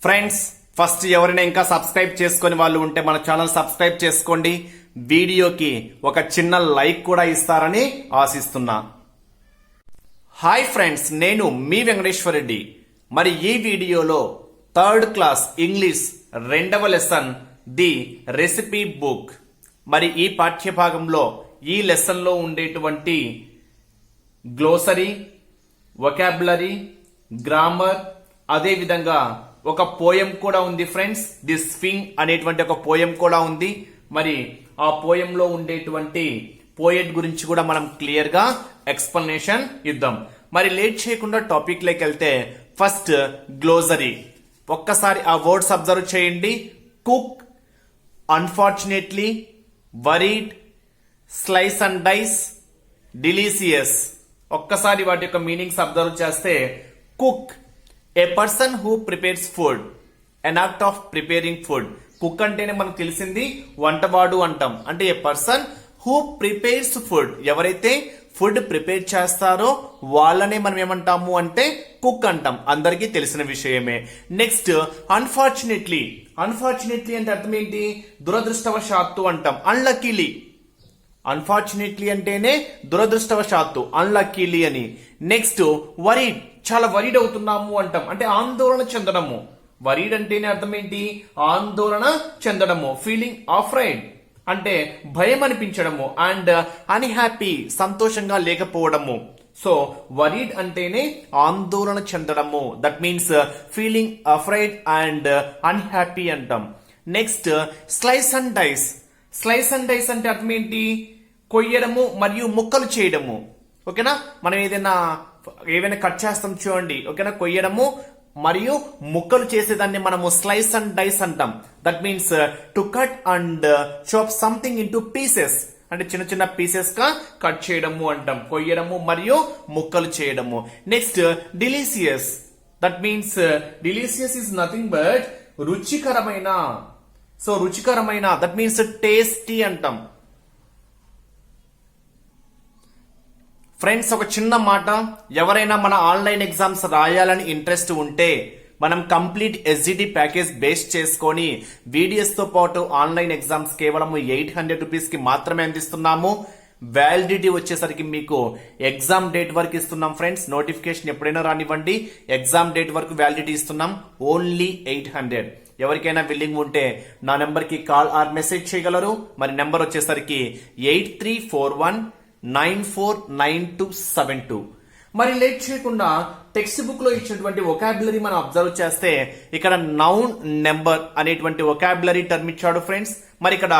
Friends, first ఎవరైనా ఇంకా subscribe చేసుకొని వాళ్ళు ఉంటే మన ఛానల్ సబ్స్క్రైబ్ చేసుకోండి. వీడియోకి ఒక చిన్న లైక్ కూడా ఇస్తారని ఆశిస్తున్నా. హాయ్ ఫ్రెండ్స్, నేను మీ వెంకటేశ్వర రెడ్డి. మరి ఈ వీడియోలో థర్డ్ క్లాస్ ఇంగ్లీష్ 2వ లెసన్ ది రెసిపీ బుక్. మరి ఈ పాఠ్యభాగంలో ఈ లెసన్ లో ఉండేటువంటి గ్లోసరీ, వొకాబులరీ, గ్రామర్, అదే విధంగా ఒక పోయం కూడా ఉంది ఫ్రెండ్స్. ది స్వింగ్ అనేటువంటి ఒక పోయం కూడా ఉంది. మరి ఆ పోయంలో ఉండేటువంటి పోయెట్ గురించి కూడా మనం క్లియర్ గా ఎక్స్ప్లెనేషన్ ఇద్దాం. మరి లేట్ చేయకుండా టాపిక్ లోకి వెళ్తే ఫస్ట్ గ్లోసరీ. ఒక్కసారి ఆ వర్డ్స్ అబ్జర్వ్ చేయండి. Cook, unfortunately, worried, slice and dice, delicious. ఒక్కసారి వాటి యొక్క మీనింగ్స్ అబ్జర్వ్ చేస్తే, cook a person who prepares food, an act of preparing food. Cook అంటేనే మనకు తెలిసింది వంటవాడు అంటాం. అంటే a person who prepares food, ఎవరైతే ఫుడ్ ప్రిపేర్ చేస్తారో వాళ్ళనే మనం ఏమంటాము అంటే కుక్ అంటాం. అందరికీ తెలిసిన విషయమే. Next unfortunately. అన్ఫార్చునేట్లీ అంటే అర్థం ఏంటి? దురదృష్టవశాత్తు అంటాం. అన్లక్కీలీ. అన్ఫార్చునేట్లీ అంటేనే దురదృష్టవశాత్తు, అన్లక్కీలీ అని. నెక్స్ట్ వరీడ్, చాలా వరీడ్ అవుతున్నాము అంటాం. అంటే ఆందోళన చెందడము. వరీడ్ అంటేనే అర్థం ఏంటి? ఆందోళన చెందడము. ఫీలింగ్ అఫ్రైడ్ అంటే భయం అనిపించడము. అండ్ అన్హ్యాపీ, సంతోషంగా లేకపోవడము. సో వరీడ్ అంటేనే ఆందోళన చెందడము. That means feeling afraid and unhappy అంటాం. Next slice and dice. Slice and dice అంటే అర్థం ఏంటి? కొయ్యడము మరియు ముక్కలు చేయడము. ఓకేనా? మనం ఏవైనా కట్ చేస్తాం చూడండి. ఓకేనా? కొయ్యడము మరియు ముక్కలు చేసేదాన్ని మనము స్లైస్ అండ్ డైస్ అంటాం. That means to cut and chop something into pieces. అంటే చిన్న చిన్న పీసెస్ గా కట్ చేయడము అంటాం. కొయ్యడము మరియు ముక్కలు చేయడము. Next delicious. That means delicious is nothing but రుచికరమైన. సో రుచికరమైన, దట్ మీన్స్ టేస్టీ అంటాం. ఫ్రెండ్స్, ఒక చిన్న మాట. ఎవరైనా మన ఆన్లైన్ ఎగ్జామ్స్ రాయాలని ఇంట్రెస్ట్ ఉంటే మనం కంప్లీట్ ఎస్జిటి ప్యాకేజ్ బేస్ చేసుకొని వీడియోస్ తో పాటు ఆన్లైన్ ఎగ్జామ్స్ కేవలం 800 రూపీస్ కి మాత్రమే అందిస్తున్నాము. వ్యాలిడిటీ వచ్చేసరికి మీకు ఎగ్జామ్ డేట్ వరకు ఇస్తున్నాం ఫ్రెండ్స్. నోటిఫికేషన్ ఎప్పుడైనా రానివ్వండి, ఎగ్జామ్ డేట్ వరకు వ్యాలిడిటీ ఇస్తున్నాం. ఓన్లీ 800. ఎవరికైనా విల్లింగ్ ఉంటే నా నెంబర్ కి కాల్ ఆర్ మెసేజ్ చేయగలరు. మరి నెంబర్ వచ్చేసరికి 8341949272. మరి లేట్ చేయకుండా టెక్స్ట్ బుక్ లో ఇచ్చినటువంటి వొకాబులరీ మనం అబ్జర్వ్ చేస్తే ఇక్కడ నౌన్, నెంబర్ అనేటువంటి వొకాబులరీ టర్మ్ ఇచ్చాడు ఫ్రెండ్స్. మరి ఇక్కడ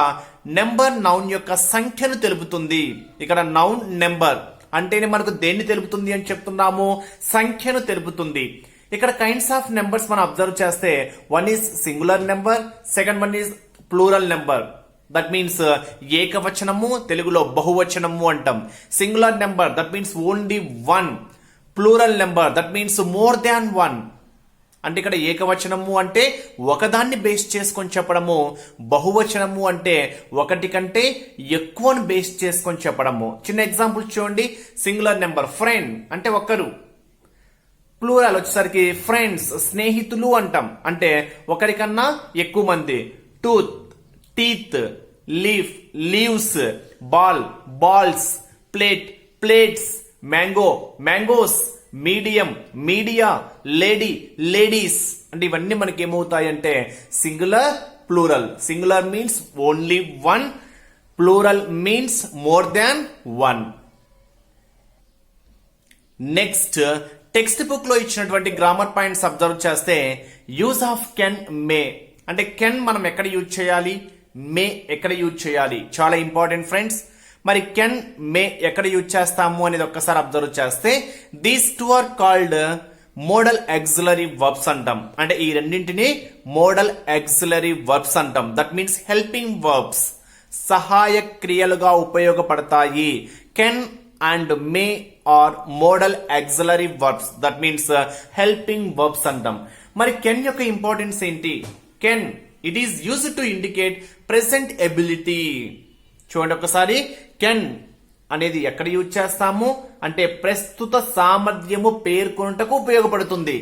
నెంబర్ నౌన్ యొక్క సంఖ్యను తెలుపుతుంది. ఇక్కడ నౌన్ నెంబర్ అంటేనే మనకు దేన్ని తెలుపుతుంది అని చెప్తున్నాము? సంఖ్యను తెలుపుతుంది. ఇక్కడ కైండ్స్ ఆఫ్ నెంబర్స్ మనం అబ్జర్వ్ చేస్తే, one is singular number, second one is plural number. That means ఏకవచనము, తెలుగులో బహువచనము అంటాం. Singular number that means only one. Plural number that means more than one. అంటే ఇక్కడ ఏకవచనము అంటే ఒకదాన్ని బేస్ చేసుకొని చెప్పడము, బహువచనము అంటే ఒకటి కంటే ఎక్కువను బేస్ చేసుకొని చెప్పడము. చిన్న ఎగ్జాంపుల్ చూడండి. సింగులర్ నెంబర్ ఫ్రెండ్ అంటే ఒకరు. ప్లూరల్ వచ్చేసరికి ఫ్రెండ్స్, స్నేహితులు అంటాం. అంటే ఒకరికన్నా ఎక్కువ మంది. Tooth, teeth, leaf, leaves, ball, balls, plate, plates, mango, mangoes, medium, media, lady, ladies. అంటే ఇవన్నీ మనకి ఏమవుతాయంటే singular, plural. Singular means only one, plural means more than one. Next text book లో ఇచ్చినటువంటి గ్రామర్ పాయింట్స్ అబ్జర్వ్ చేస్తే, use of can, may. అంటే can మనం ఎక్కడ యూజ్ చేయాలి, మే ఎక్కడ యూజ్ చేయాలి, చాలా ఇంపార్టెంట్ ఫ్రెండ్స్. మరి కెన్, మే ఎక్కడ యూజ్ చేస్తాము అనేది ఒక్కసారి అబ్జర్వ్ చేస్తే, these two are called modal auxiliary verbs అంటాం. అంటే ఈ రెండింటిని మోడల్ ఆక్సిలరీ వర్బ్స్ అంటాం. దట్ మీన్స్ హెల్పింగ్ వర్బ్స్, సహాయ క్రియలుగా ఉపయోగపడతాయి. Can and may are modal auxiliary verbs. That means helping verbs అంటాం. మరి కెన్ యొక్క ఇంపార్టెన్స్ ఏంటి? Can, it is used to indicate present ability. చూడండి ఒకసారి. కెన్ అనేది ఎక్కడ యూజ్ చేస్తాము అంటే ప్రస్తుత సామర్థ్యము పేర్కొనుటకు ఉపయోగపడుతుంది.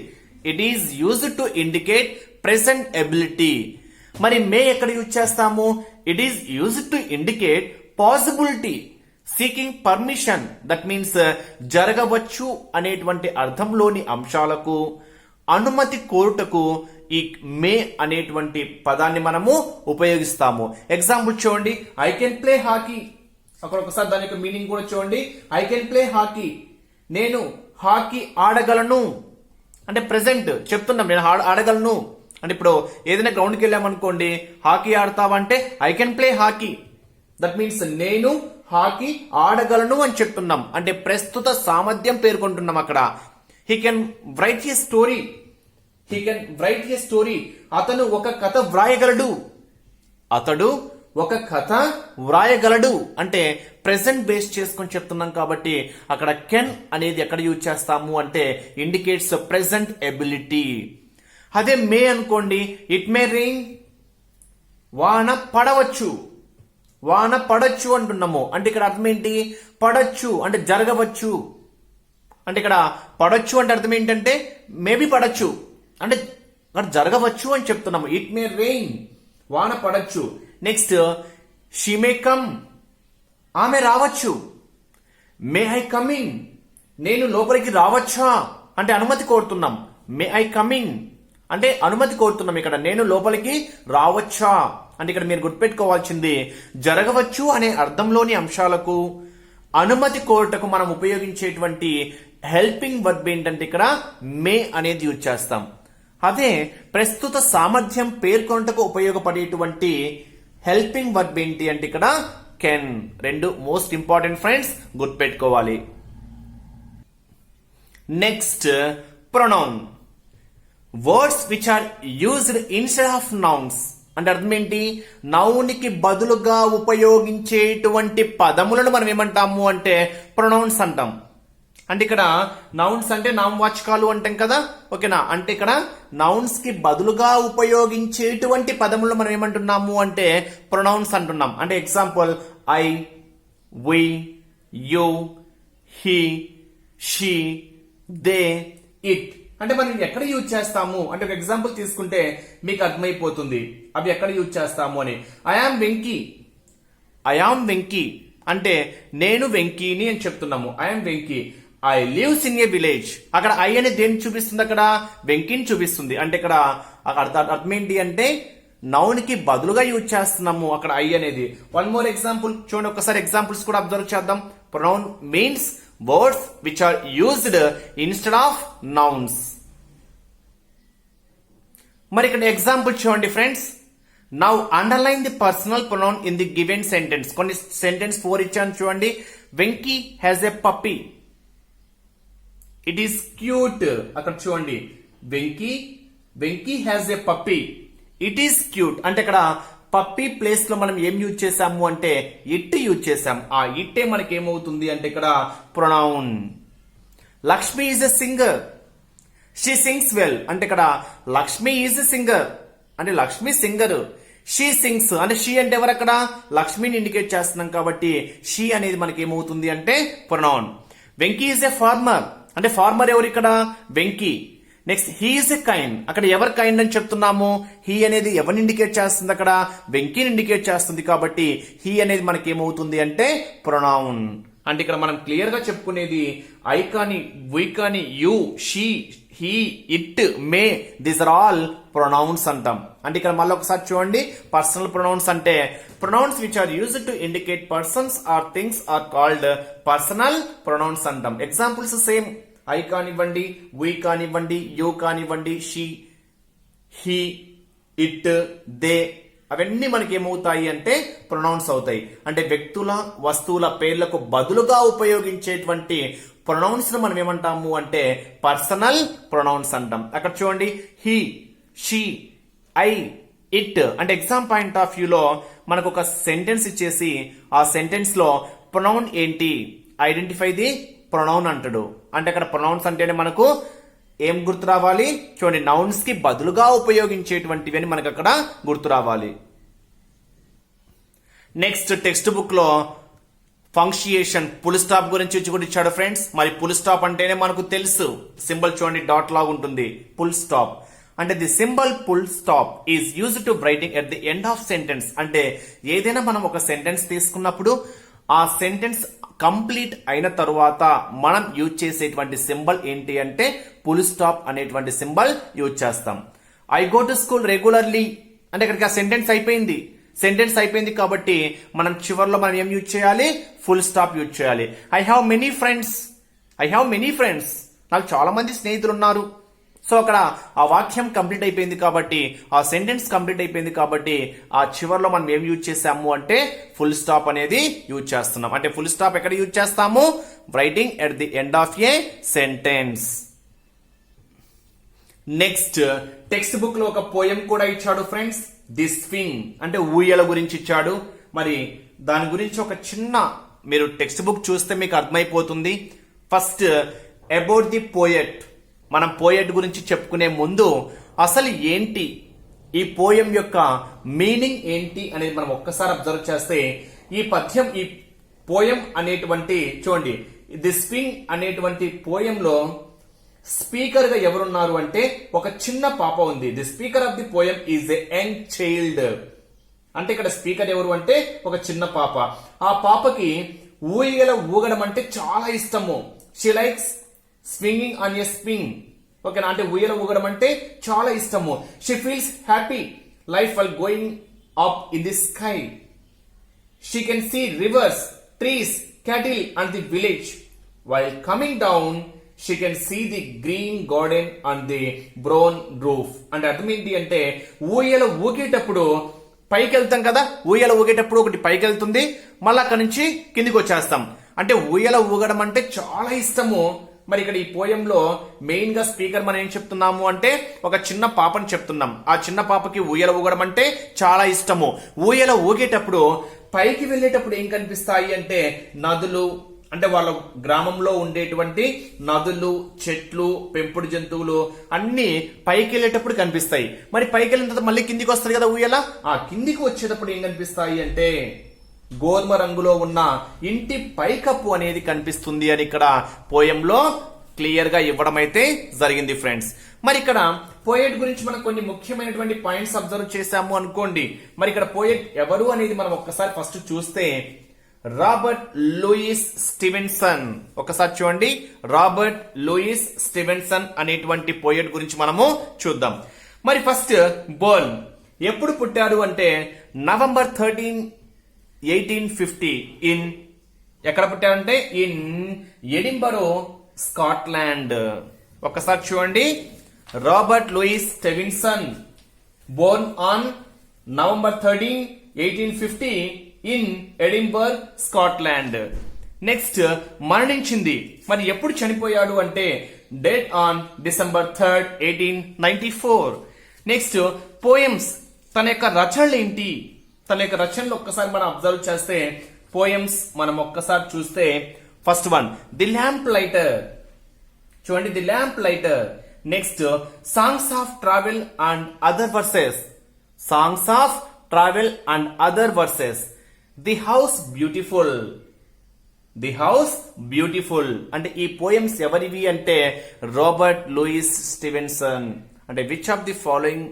It is used to indicate present ability. మరి మే ఎక్కడ యూజ్ చేస్తాము? It is used to indicate possibility, seeking permission, that means జరగవచ్చు అనేటువంటి అర్థంలోని అంశాలకు అనుమతి కోరుటకు ఈ మే అనేటువంటి పదాన్ని మనము ఉపయోగిస్తాము. ఎగ్జాంపుల్ చూడండి, ఐ కెన్ ప్లే హాకీ. అక్కడ ఒకసారి దాని యొక్క మీనింగ్ కూడా చూడండి. ఐ కెన్ ప్లే హాకీ, నేను హాకీ ఆడగలను. అంటే ప్రెసెంట్ చెప్తున్నాం, నేను ఆడగలను. అంటే ఇప్పుడు ఏదైనా గ్రౌండ్కి వెళ్ళామనుకోండి, హాకీ ఆడతావంటే I can play hockey, that means నేను హాకీ ఆడగలను అని చెప్తున్నాం. అంటే ప్రస్తుత సామర్థ్యం పేర్కొంటున్నాం అక్కడ. He can write a story, he can write a story, అతను ఒక కథ వ్రాయగలడు, అతడు ఒక కథ వ్రాయగలడు. అంటే ప్రెసెంట్ బేస్ చేసుకొని చెప్తున్నాం కాబట్టి అక్కడ కెన్ అనేది ఎక్కడ యూజ్ చేస్తాము అంటే ఇండికేట్స్ ప్రెసెంట్ ఎబిలిటీ. అదే మే అనుకోండి, ఇట్ మే రెయిన్, వాన పడవచ్చు, వాన పడచ్చు అంటున్నాము. అంటే ఇక్కడ అర్థం ఏంటి? పడచ్చు అంటే జరగవచ్చు. అంటే ఇక్కడ పడచ్చు అంటే అర్థం ఏంటంటే మేబీ పడచ్చు, అంటే అక్కడ జరగవచ్చు అని చెప్తున్నాము. ఇట్ మే రెయిన్, వాన పడచ్చు. నెక్స్ట్ షీ మే కమ్, ఆమె రావచ్చు. మే ఐ కమ్ ఇన్, నేను లోపలికి రావచ్చా అంటే అనుమతి కోరుతున్నాం. మే ఐ కమ్ ఇన్ అంటే అనుమతి కోరుతున్నాం. ఇక్కడ నేను లోపలికి రావచ్చా అంటే ఇక్కడ మీరు గుర్తుపెట్టుకోవాల్సింది జరగవచ్చు అనే అర్థంలోని అంశాలకు అనుమతి కోరుటకు మనం ఉపయోగించేటువంటి హెల్పింగ్ వర్బ్ ఏంటంటే ఇక్కడ మే అనేది యూజ్ చేస్తాం. అదే ప్రస్తుత సామర్థ్యం పేర్కొనటకు ఉపయోగపడేటువంటి హెల్పింగ్ వర్బ్ ఏంటి అంటే ఇక్కడ కెన్. రెండు మోస్ట్ ఇంపార్టెంట్ ఫ్రెండ్స్, గుర్తుపెట్టుకోవాలి. Next pronoun, words which are used instead of nouns. అంటే అర్థం ఏంటి? నౌనికి బదులుగా ఉపయోగించేటువంటి పదములను మనం ఏమంటాము అంటే ప్రొనౌన్స్ అంటాం. అంటే ఇక్కడ నౌన్స్ అంటే నామవాచకాలు అంటాం కదా, ఓకేనా? అంటే ఇక్కడ నౌన్స్ కి బదులుగా ఉపయోగించేటువంటి పదములను మనం ఏమంటున్నాము అంటే ప్రొనౌన్స్ అంటున్నాం. అంటే example I, we, you, he, she, they, it. అంటే మనం ఎక్కడ యూజ్ చేస్తాము అంటే ఒక ఎగ్జాంపుల్ తీసుకుంటే మీకు అర్థమైపోతుంది అవి ఎక్కడ యూజ్ చేస్తాము అని. I am Venky, I am Venky అంటే నేను వెంకీని అని చెప్తున్నాము. I am Venky. I lives in a village, అక్కడ ఐ అనేది దేన్ని చూపిస్తుంది? అక్కడ వెంకీని చూపిస్తుంది. అంటే ఇక్కడ అర్థం ఏంటి అంటే నౌన్ కి బదులుగా యూజ్ చేస్తున్నాము అక్కడ ఐ అనేది. వన్ మోర్ ఎగ్జాంపుల్ చూడండి, ఒకసారి ఎగ్జాంపుల్స్ కూడా అబ్జర్వ్ చేద్దాం. Pronoun means words which are used instead of nouns. మరి ఇక్కడ ఎగ్జాంపుల్ చూడండి friends. Now underline the personal pronoun in the given sentence. కొన్ని సెంటెన్స్ 4 ఇచ్చాను చూడండి. Venky has a puppy, it is cute. అక్కడ చూడండి Venky has a puppy, it is cute. అంటే ఇక్కడ పప్పీ ప్లేస్ లో మనం ఏం యూజ్ చేసాము అంటే ఇట్ యూజ్ చేసాం. ఆ ఇట్టే మనకి ఏమవుతుంది అంటే ఇక్కడ pronoun. Lakshmi is a singer, she sings well. అంటే ఇక్కడ లక్ష్మి ఈజ్ ఎ సింగర్ అంటే లక్ష్మి సింగర్. షీ సింగ్స్ అంటే షీ అంటే ఎవరు? అక్కడ లక్ష్మిని ఇండికేట్ చేస్తున్నాం కాబట్టి షీ అనేది మనకి ఏమవుతుంది అంటే pronoun. Venky is a farmer అంటే ఫార్మర్ ఎవరు? ఇక్కడ Venky. Next he is a kind, అక్కడ ఎవరు కైండ్ అని చెప్తున్నాము? హీ అనేది ఎవరిని ఇండికేట్ చేస్తుంది? అక్కడ వెంకీని ఇండికేట్ చేస్తుంది కాబట్టి హీ అనేది మనకి ఏమవుతుంది అంటే ప్రొనౌన్. అంటే ఇక్కడ మనం క్లియర్ గా చెప్పుకునేది ఐ కానీ, వి కానీ, you, she, he, it, may, these are all pronouns అంటాం. అంటే ఇక్కడ మళ్ళీ ఒకసారి చూడండి, పర్సనల్ ప్రొనౌన్స్ అంటే pronouns which are used to indicate persons or things are called personal pronouns అంటాం. Examples same. ఐ కానివ్వండి, వి కానివ్వండి, యు కానివ్వండి, షీ, హీ, ఇట్, దే, అవన్నీ మనకి ఏమవుతాయి అంటే ప్రొనౌన్స్ అవుతాయి. అంటే వ్యక్తుల, వస్తువుల పేర్లకు బదులుగా ఉపయోగించేటువంటి ప్రొనౌన్స్ ను మనం ఏమంటాము అంటే పర్సనల్ ప్రొనౌన్స్ అంటాం. అక్కడ చూడండి, హీ, షీ, ఐ, ఇట్. అంటే ఎగ్జామ్ పాయింట్ ఆఫ్ వ్యూలో మనకు ఒక సెంటెన్స్ ఇచ్చేసి ఆ సెంటెన్స్ లో ప్రొనౌన్ ఏంటి, ఐడెంటిఫై ది ప్రొనౌన్ అంటాడు. అంటే అక్కడ ప్రొనౌన్స్ అంటేనే మనకు ఏం గుర్తు రావాలి? చూడండి, నౌన్స్ కి బదులుగా ఉపయోగించేటువంటివి అని మనకు అక్కడ గుర్తు రావాలి. నెక్స్ట్ టెక్స్ట్ బుక్ లో ఫంక్షియేషన్ ఫుల్ స్టాప్ గురించి కూడా ఇచ్చాడు ఫ్రెండ్స్. మరి ఫుల్ స్టాప్ అంటేనే మనకు తెలుసు, సింబల్ చూడండి డాట్ లాగా ఉంటుంది. ఫుల్ స్టాప్ అంటే the symbol full stop is used to writing at the end of sentence. అంటే ఏదైనా మనం ఒక సెంటెన్స్ తీసుకున్నప్పుడు ఆ సెంటెన్స్ కంప్లీట్ అయిన తరువాత మనం యూజ్ చేసేటువంటి సింబల్ ఏంటి అంటే ఫుల్ స్టాప్ అనేటువంటి సింబల్ యూజ్ చేస్తాం. I go to school regularly అంటే ఇక్కడికి ఆ సెంటెన్స్ అయిపోయింది కాబట్టి మనం చివరిలో మనం ఏం యూజ్ చేయాలి, ఫుల్ స్టాప్ యూజ్ చేయాలి. ఐ హ్యావ్ మెనీ ఫ్రెండ్స్ నాకు చాలా మంది స్నేహితులు ఉన్నారు. సో అక్కడ ఆ వాక్యం కంప్లీట్ అయిపోయింది కాబట్టి, ఆ సెంటెన్స్ కంప్లీట్ అయిపోయింది కాబట్టి ఆ చివరిలో మనం ఏం యూజ్ చేసాము అంటే ఫుల్ స్టాప్ అనేది యూజ్ చేస్తున్నాం. అంటే ఫుల్ స్టాప్ ఎక్కడ యూజ్ చేస్తాము, writing at the end of A sentence. Next text book లో ఒక పోయం కూడా ఇచ్చాడు ఫ్రెండ్స్. ది స్వింగ్ అంటే ఊయల గురించి ఇచ్చాడు. మరి దాని గురించి ఒక చిన్న మీరు టెక్స్ట్ బుక్ చూస్తే మీకు అర్థమైపోతుంది. ఫస్ట్ అబౌట్ ది పోయెట్, మనం పోయెట్ గురించి చెప్పుకునే ముందు అసలు ఏంటి ఈ పోయం యొక్క మీనింగ్ ఏంటి అనేది మనం ఒక్కసారి అబ్జర్వ్ చేస్తే ఈ పోయం అనేటువంటి చూడండి, ది స్వింగ్ అనేటువంటి పోయంలో స్పీకర్ గా ఎవరున్నారు అంటే ఒక చిన్న పాప ఉంది. The speaker of the poem is a young child. అంటే ఇక్కడ స్పీకర్ ఎవరు అంటే ఒక చిన్న పాప. ఆ పాపకి ఊయల ఊగడం అంటే చాలా ఇష్టము. She likes swinging on a swing. ఓకేనా, అంటే ఊయల ఊగడం అంటే చాలా ఇష్టము. She feels happy life while going up in the sky. She can see rivers, trees, cattle and the village. While coming down, she can see the green garden and the brown roof. అంటే అర్థం ఏంటి అంటే ఊయల ఊగేటప్పుడు పైకి వెళ్తాం కదా, ఊయల ఊగేటప్పుడు ఒకటి పైకి వెళ్తుంది, మళ్ళీ అక్కడి నుంచి కిందికి వచ్చేస్తాం. అంటే ఊయల ఊగడం అంటే చాలా ఇష్టము. మరి ఇక్కడ ఈ పోయంలో మెయిన్ గా స్పీకర్ మనం ఏం చెప్తున్నాము అంటే ఒక చిన్న పాపని చెప్తున్నాం. ఆ చిన్న పాపకి ఊయల ఊగడం అంటే చాలా ఇష్టము. ఊయల ఊగేటప్పుడు పైకి వెళ్ళేటప్పుడు ఏం కనిపిస్తాయి అంటే నదులు, అంటే వాళ్ళ గ్రామంలో ఉండేటువంటి నదులు, చెట్లు, పెంపుడు జంతువులు అన్ని పైకి వెళ్ళేటప్పుడు కనిపిస్తాయి. మరి పైకి వెళ్ళిన తర్వాత మళ్ళీ కిందికి వస్తుంది కదా ఊయల, ఆ కిందికి వచ్చేటప్పుడు ఏం కనిపిస్తాయి అంటే గోధుమ రంగులో ఉన్న ఇంటి పైకప్పు అనేది కనిపిస్తుంది అని ఇక్కడ పోయంలో క్లియర్ గా ఇవ్వడం అయితే జరిగింది ఫ్రెండ్స్. మరి ఇక్కడ పోయెట్ గురించి మనం కొన్ని ముఖ్యమైనటువంటి పాయింట్స్ అబ్జర్వ్ చేశాము అనుకోండి. మరి ఇక్కడ పోయెట్ ఎవరు అనేది మనం ఒక్కసారి ఫస్ట్ చూస్తే రాబర్ట్ లూయిస్ స్టీవెన్సన్. ఒకసారి చూడండి, రాబర్ట్ లూయిస్ స్టీవెన్సన్ అనేటువంటి పోయెట్ గురించి మనము చూద్దాం. మరి ఫస్ట్ బోర్న్ ఎప్పుడు పుట్టాడు అంటే నవంబర్ 13, 1850 ఇన్ ఎక్కడ పుట్టాడంటే ఇన్ ఎడింబరో, స్కాట్లాండ్. ఒకసారి చూడండి, Robert Louis Stevenson born on November 13, 1850 in Edinburgh, Scotland. Next మరణించింది. మరి ఎప్పుడు చనిపోయాడు అంటే dead on December 3, 1894. Next poems, తన యొక్క రచనలు ఏంటి, తన యొక్క రచనలు ఒక్కసారి మనం అబ్జర్వ్ చేస్తే పోయమ్స్ మనం ఒక్కసారి చూస్తే first one the lamplighter. చూడండి, the lamplighter. Next songs of travel and other verses, songs of travel and other verses. The house beautiful, the house beautiful. అంటే ఈ పోయమ్స్ ఎవరివి అంటే రాబర్ట్ లూయిస్ స్టీవెన్సన్. అంటే which of the following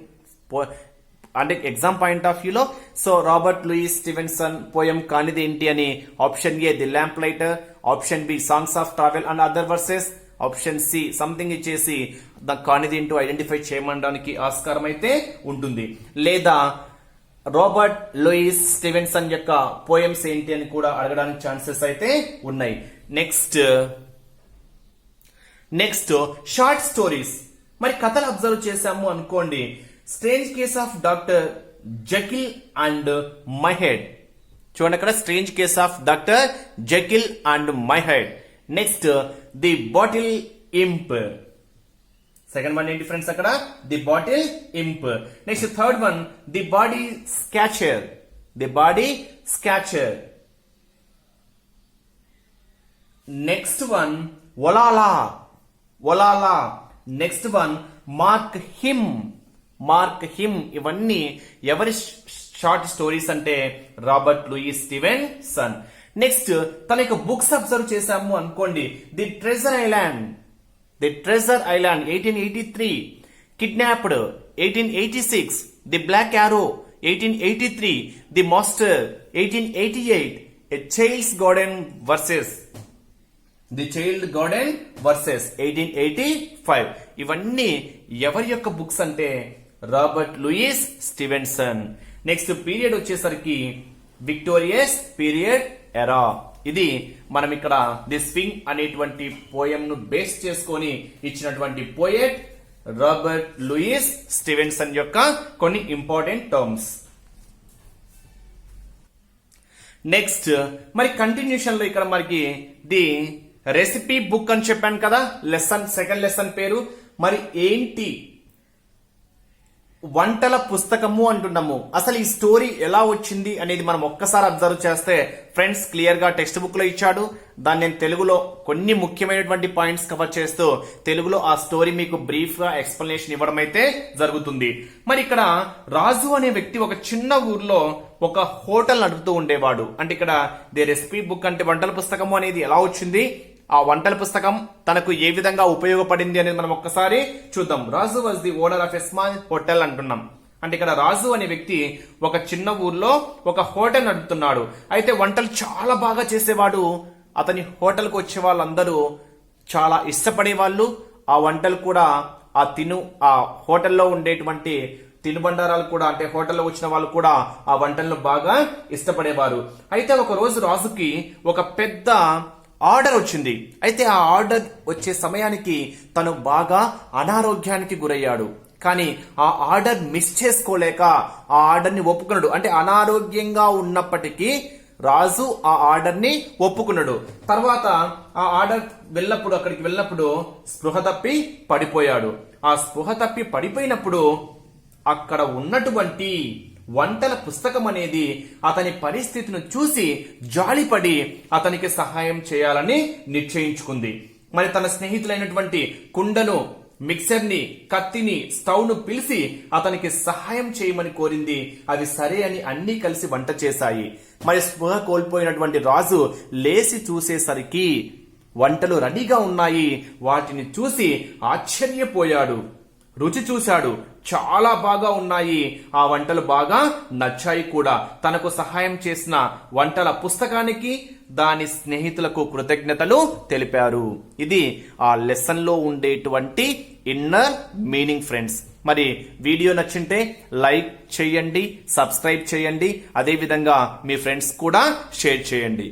అంటే exam point of వ్యూలో so Robert Louis Stevenson poem కానిది ఏంటి అని option A the lamplighter, option B songs of travel and other versus, option C something ఇచ్చేసి కానిది ఏంటో identify చేయడానికి ఆస్కారం అయితే ఉంటుంది. లేదా రాబర్ట్ లూయిస్ స్టీవెన్సన్ యొక్క పోయమ్స్ ఏంటి అని కూడా అడగడానికి ఛాన్సెస్ అయితే ఉన్నాయి. Next short stories. మరి కథలు అబ్జర్వ్ చేశాము అనుకోండి. Strange case of doctor Jekyll and my head. చూడండి అక్కడ strange case of doctor Jekyll and my head. Next the bottle imp. Second one ఏంటి ఫ్రెండ్స్ అక్కడ the bottle imp. Next third one the body snatcher, the body Schachter. Next one Olalla, Olalla. Next one mark him, mark him. ఇవన్నీ ఎవరి short stories అంటే Robert Louis Stevenson. Next తన యొక్క books observe చేశాము అనుకోండి. The treasure island 1883, kidnapped 1886, the black arrow 1883, the master 1888, a child's garden verses 1885. ఇవన్నీ ఎవరి యొక్క బుక్స్ అంటే Robert Louis Stevenson. Next period వచ్చేసరికి విక్టోరియస్ పీరియడ్ ఎరా. ఇది మనం ఇక్కడ ది స్వింగ్ అనేటువంటి పోయం ను బేస్ చేసుకొని ఇచ్చినటువంటి పోయెట్ రాబర్ట్ లూయిస్ స్టీవెన్సన్ యొక్క కొన్ని ఇంపార్టెంట్ టర్మ్స్. నెక్స్ట్ మరి కంటిన్యూషన్ లో ఇక్కడ మనకి ది రెసిపీ బుక్ అని చెప్పాను కదా, సెకండ్ లెసన్ పేరు. మరి ఏంటి వంటల పుస్తకము అంటున్నాము. అసలు ఈ స్టోరీ ఎలా వచ్చింది అనేది మనం ఒక్కసారి అబ్జర్వ్ చేస్తే ఫ్రెండ్స్ క్లియర్ గా టెక్స్ట్ బుక్ లో ఇచ్చాడు. దాన్ని నేను తెలుగులో కొన్ని ముఖ్యమైనటువంటి పాయింట్స్ కవర్ చేస్తూ తెలుగులో ఆ స్టోరీ మీకు బ్రీఫ్ గా ఎక్స్ప్లెనేషన్ ఇవ్వడం అయితే జరుగుతుంది. మరి ఇక్కడ రాజు అనే వ్యక్తి ఒక చిన్న ఊర్లో ఒక హోటల్ నడుపుతూ ఉండేవాడు. అంటే ఇక్కడ ది రెసిపీ బుక్ అంటే వంటల పుస్తకము అనేది ఎలా వచ్చింది, ఆ వంటల పుస్తకం తనకు ఏ విధంగా ఉపయోగపడింది అనేది మనం ఒక్కసారి చూద్దాం. Raju was the owner of a small hotel అంటున్నాం. అంటే ఇక్కడ రాజు అనే వ్యక్తి ఒక చిన్న ఊర్లో ఒక హోటల్ నడుపుతున్నాడు. అయితే వంటలు చాలా బాగా చేసేవాడు. అతని హోటల్కు వచ్చే వాళ్ళందరూ చాలా ఇష్టపడే వాళ్ళు. ఆ వంటలు కూడా ఆ హోటల్లో ఉండేటువంటి తినుబండారాలు కూడా, అంటే హోటల్లో వచ్చిన వాళ్ళు కూడా ఆ వంటలను బాగా ఇష్టపడేవారు. అయితే ఒక రోజు రాజుకి ఒక పెద్ద ఆర్డర్ వచ్చింది. అయితే ఆ ఆర్డర్ వచ్చే సమయానికి తను బాగా అనారోగ్యానికి గురయ్యాడు. కానీ ఆ ఆర్డర్ మిస్ చేసుకోలేక ఆ ఆర్డర్ ని ఒప్పుకున్నాడు. అంటే అనారోగ్యంగా ఉన్నప్పటికీ రాజు ఆ ఆర్డర్ ని ఒప్పుకున్నాడు. తర్వాత ఆ ఆర్డర్ అక్కడికి వెళ్ళినప్పుడు స్పృహ తప్పి పడిపోయాడు. ఆ స్పృహ తప్పి పడిపోయినప్పుడు అక్కడ ఉన్నటువంటి వంటల పుస్తకం అనేది అతని పరిస్థితిని చూసి జాలిపడి అతనికి సహాయం చేయాలని నిశ్చయించుకుంది. మరి తన స్నేహితులైనటువంటి కుండను, మిక్సర్ ని, కత్తిని, స్టవ్ ను పిలిచి అతనికి సహాయం చేయమని కోరింది. అది సరే అని అన్ని కలిసి వంట చేశాయి. మరి స్పృహ కోల్పోయినటువంటి రాజు లేచి చూసేసరికి వంటలు రెడీగా ఉన్నాయి. వాటిని చూసి ఆశ్చర్యపోయాడు. రుచి చూశాడు, చాలా బాగా ఉన్నాయి. ఆ వంటలు బాగా నచ్చాయి కూడా. తనకు సహాయం చేసిన వంటల పుస్తకానికి, దాని స్నేహితులకు కృతజ్ఞతలు తెలిపారు. ఇది ఆ లెసన్ లో ఉండేటువంటి ఇన్నర్ మీనింగ్ ఫ్రెండ్స్. మరి వీడియో నచ్చింటే లైక్ చేయండి, సబ్స్క్రైబ్ చేయండి, అదే విధంగా మీ ఫ్రెండ్స్ కూడా షేర్ చేయండి.